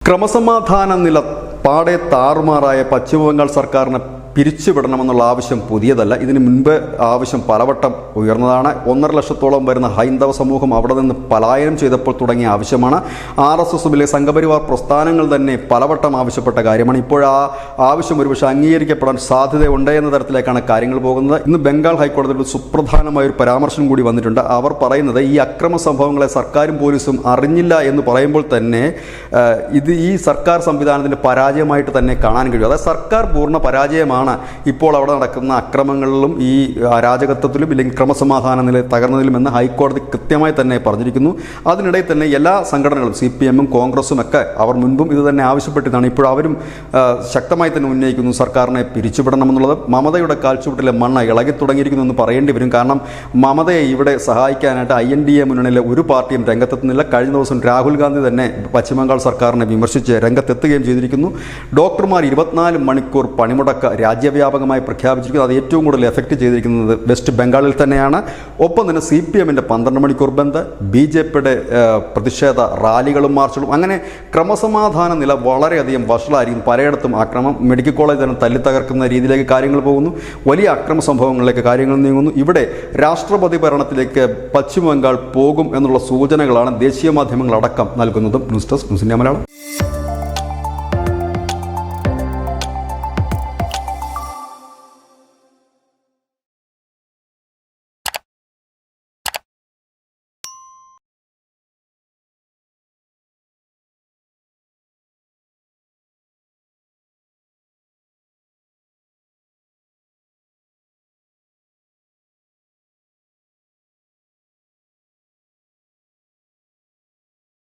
ക്രമസമാധാന നില പാടെ താറുമാറായ പശ്ചിമബംഗാൾ സർക്കാരിനെ പിരിച്ചുവിടണമെന്നുള്ള ആവശ്യം പുതിയതല്ല. ഇതിനു മുൻപ് ആവശ്യം പലവട്ടം ഉയർന്നതാണ്. 1.5 ലക്ഷത്തോളം വരുന്ന ഹൈന്ദവ സമൂഹം അവിടെ നിന്ന് പലായനം ചെയ്തപ്പോൾ തുടങ്ങിയ ആവശ്യമാണ്. RSSലെ സംഘപരിവാർ പ്രസ്ഥാനങ്ങൾ തന്നെ പലവട്ടം ആവശ്യപ്പെട്ട കാര്യമാണ്. ഇപ്പോൾ ആ ആവശ്യം ഒരുപക്ഷെ അംഗീകരിക്കപ്പെടാൻ സാധ്യതയുണ്ട് എന്ന തരത്തിലേക്കാണ് കാര്യങ്ങൾ പോകുന്നത്. ഇന്ന് ബംഗാൾ ഹൈക്കോടതിയിൽ സുപ്രധാനമായ ഒരു പരാമർശം കൂടി വന്നിട്ടുണ്ട്. അവർ പറയുന്നത് ഈ അക്രമ സംഭവങ്ങളെ സർക്കാരും പോലീസും അറിഞ്ഞില്ല എന്ന് പറയുമ്പോൾ തന്നെ ഇത് ഈ സർക്കാർ സംവിധാനത്തിൻ്റെ പരാജയമായിട്ട് തന്നെ കാണാൻ കഴിയും. അതായത് സർക്കാർ പൂർണ്ണ പരാജയമാണ് ഇപ്പോൾ അവിടെ നടക്കുന്ന അക്രമങ്ങളിലും ഈ അരാജകത്വത്തിലും ഇല്ലെങ്കിൽ ക്രമസമാധാന നില തകർന്നതിലുമെന്ന് ഹൈക്കോടതി കൃത്യമായി തന്നെ പറഞ്ഞിരിക്കുന്നു. അതിനിടയിൽ തന്നെ എല്ലാ സംഘടനകളും CPM-ഉം കോൺഗ്രസും ഒക്കെ അവർ മുൻപും ഇത് തന്നെ ആവശ്യപ്പെട്ടതാണ്. ഇപ്പോൾ അവരും ശക്തമായി തന്നെ ഉന്നയിക്കുന്നു സർക്കാരിനെ പിരിച്ചുവിടണമെന്നുള്ളത്. മമതയുടെ കാൽച്ചുവട്ടിലെ മണ്ണ് ഇളകി തുടങ്ങിയിരിക്കുന്നു എന്ന് പറയേണ്ടി വരും. കാരണം മമതയെ ഇവിടെ സഹായിക്കാനായിട്ട് INDA മുന്നണിയിലെ ഒരു പാർട്ടിയും രംഗത്തെത്തുന്നില്ല. കഴിഞ്ഞ ദിവസം രാഹുൽ ഗാന്ധി തന്നെ പശ്ചിമബംഗാൾ സർക്കാരിനെ വിമർശിച്ച് രംഗത്തെത്തുകയും ചെയ്തിരിക്കുന്നു. ഡോക്ടർമാർ 24 മണിക്കൂർ പണിമുടക്ക് രാജ്യവ്യാപകമായി പ്രഖ്യാപിച്ചിരിക്കുന്നത്. അത് ഏറ്റവും കൂടുതൽ എഫക്റ്റ് ചെയ്തിരിക്കുന്നത് വെസ്റ്റ് ബംഗാളിൽ തന്നെയാണ്. ഒപ്പം തന്നെ CPM-ൻ്റെ 12 മണിക്കൂർ ബന്ദ്, BJP-യുടെ പ്രതിഷേധ റാലികളും മാർച്ചുകളും, അങ്ങനെ ക്രമസമാധാന നില വളരെയധികം വഷളായിരിക്കും. പലയിടത്തും ആക്രമണം, മെഡിക്കൽ കോളേജ് തന്നെ തല്ലി തകർക്കുന്ന രീതിയിലേക്ക് കാര്യങ്ങൾ പോകുന്നു. വലിയ അക്രമ സംഭവങ്ങളിലേക്ക് കാര്യങ്ങൾ നീങ്ങുന്നു. ഇവിടെ രാഷ്ട്രപതി ഭരണത്തിലേക്ക് പശ്ചിമ ബംഗാൾ പോകും എന്നുള്ള സൂചനകളാണ് ദേശീയ മാധ്യമങ്ങളടക്കം നൽകുന്നതും. News desk news India Malayalam.